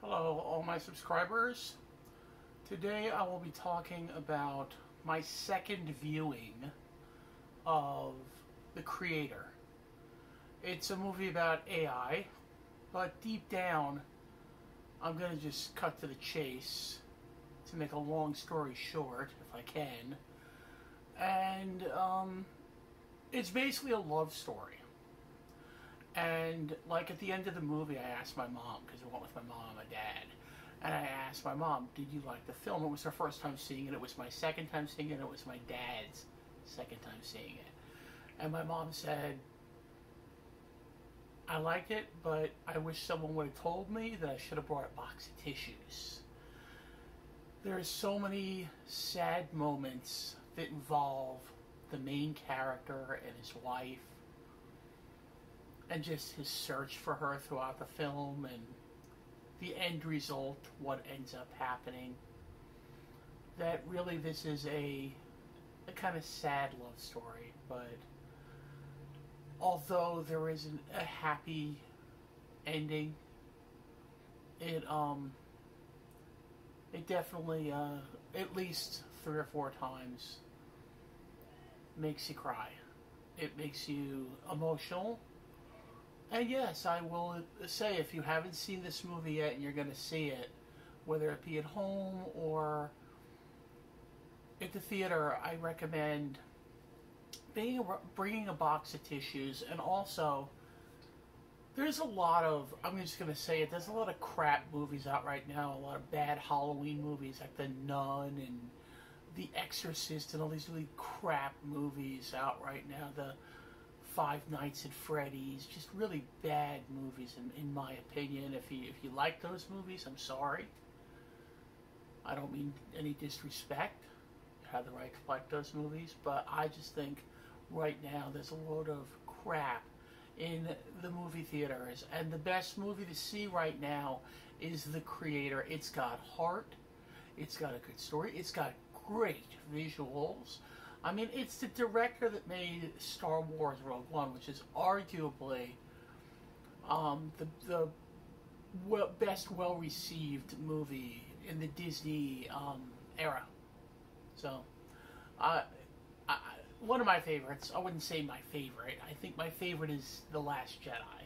Hello, all my subscribers. Today I will be talking about my second viewing of The Creator. It's a movie about AI, but deep down, I'm going to just cut to the chase to make a long story short, if I can. And it's basically a love story. And like at the end of the movie, I asked my mom, because I went with my mom and my dad, and I asked my mom, did you like the film? It was her first time seeing it. It was my second time seeing it. It was my dad's second time seeing it. And my mom said, I liked it, but I wish someone would have told me that I should have brought a box of tissues. There's so many sad moments that involve the main character and his wife, and just his search for her throughout the film, and the end result, what ends up happening. That really this is a kind of sad love story, but although there isn't a happy ending, it definitely at least 3 or 4 times makes you cry. It makes you emotional. And yes, I will say, if you haven't seen this movie yet and you're going to see it, whether it be at home or at the theater, I recommend bringing a box of tissues. And also, there's a lot of, I'm just going to say it, there's a lot of crap movies out right now, a lot of bad Halloween movies like The Nun and The Exorcist and all these really crap movies out right now. The Five Nights at Freddy's, just really bad movies in my opinion. If you like those movies, I'm sorry. I don't mean any disrespect. You have the right to like those movies, but I just think right now there's a load of crap in the movie theaters, and the best movie to see right now is The Creator. It's got heart, it's got a good story, it's got great visuals. I mean, it's the director that made Star Wars Rogue One, which is arguably the best well-received movie in the Disney era. So, one of my favorites, I wouldn't say my favorite. I think my favorite is The Last Jedi.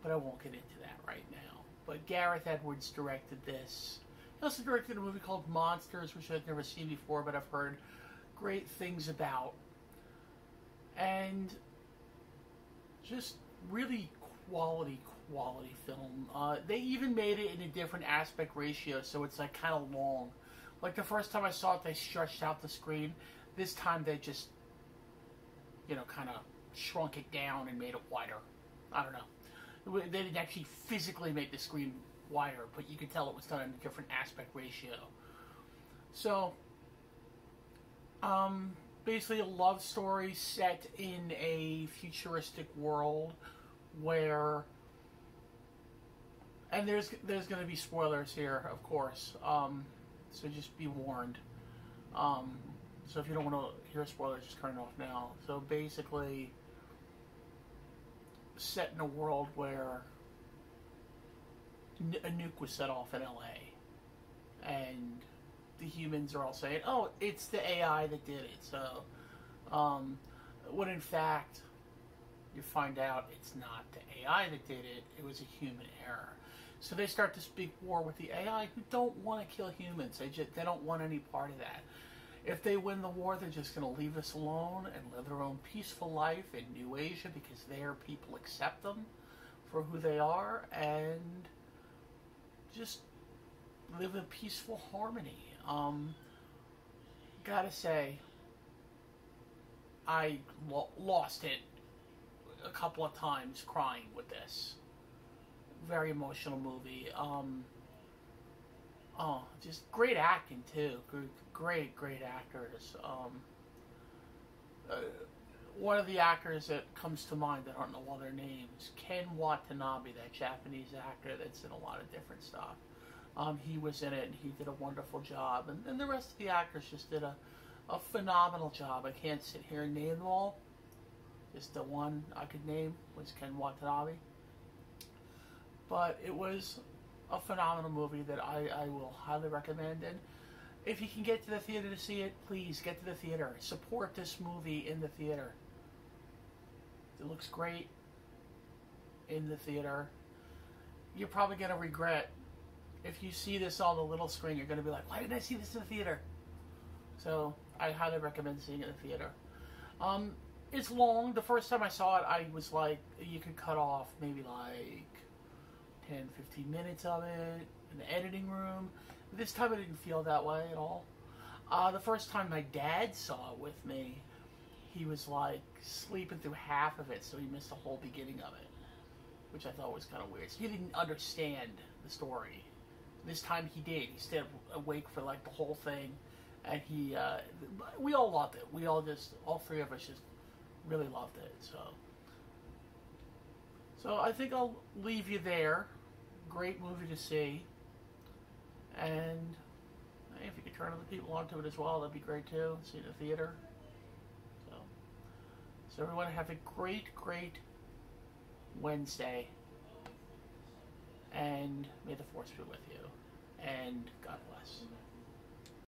But I won't get into that right now. But Gareth Edwards directed this. He also directed a movie called Monsters, which I've never seen before, but I've heard great things about. And just really quality film. They even made it in a different aspect ratio, so it's like kind of long. Like the first time I saw it, they stretched out the screen. This time they just, kind of shrunk it down and made it wider. I don't know. They didn't actually physically make the screen wider, but you could tell it was done in a different aspect ratio. So, basically a love story set in a futuristic world where, and there's going to be spoilers here, of course, so just be warned. So if you don't want to hear spoilers, just turn it off now. So basically, set in a world where a nuke was set off in LA, and the humans are all saying, oh, it's the AI that did it. So, when in fact, you find out it's not the AI that did it, it was a human error. So they start to speak war with the AI, who don't want to kill humans. They don't want any part of that. If they win the war, they're just going to leave us alone and live their own peaceful life in New Asia, because their people accept them for who they are, and just live in peaceful harmony. Gotta say, I lost it a couple of times crying with this. Very emotional movie. Just great acting too. Great actors. One of the actors that comes to mind, I don't know all their names, Ken Watanabe, that Japanese actor that's in a lot of different stuff. He was in it, and he did a wonderful job. And the rest of the actors just did a phenomenal job. I can't sit here and name them all. Just the one I could name was Ken Watanabe. But it was a phenomenal movie that I will highly recommend. And if you can get to the theater to see it, please get to the theater. Support this movie in the theater. It looks great in the theater. You're probably going to regret, if you see this on the little screen, you're going to be like, why didn't I see this in the theater? So I highly recommend seeing it in the theater. It's long. The first time I saw it, I was like, you could cut off maybe like 10, 15 minutes of it in the editing room. This time I didn't feel that way at all. The first time my dad saw it with me, he was like sleeping through half of it, so he missed the whole beginning of it, which I thought was kind of weird. So he didn't understand the story. This time he did. He stayed awake for like the whole thing, and we all loved it. We all three of us just really loved it. So I think I'll leave you there. Great movie to see. And if you could turn other people onto it as well, that'd be great too. See it in the theater. So everyone have a great Wednesday. And may the force be with you. And God bless.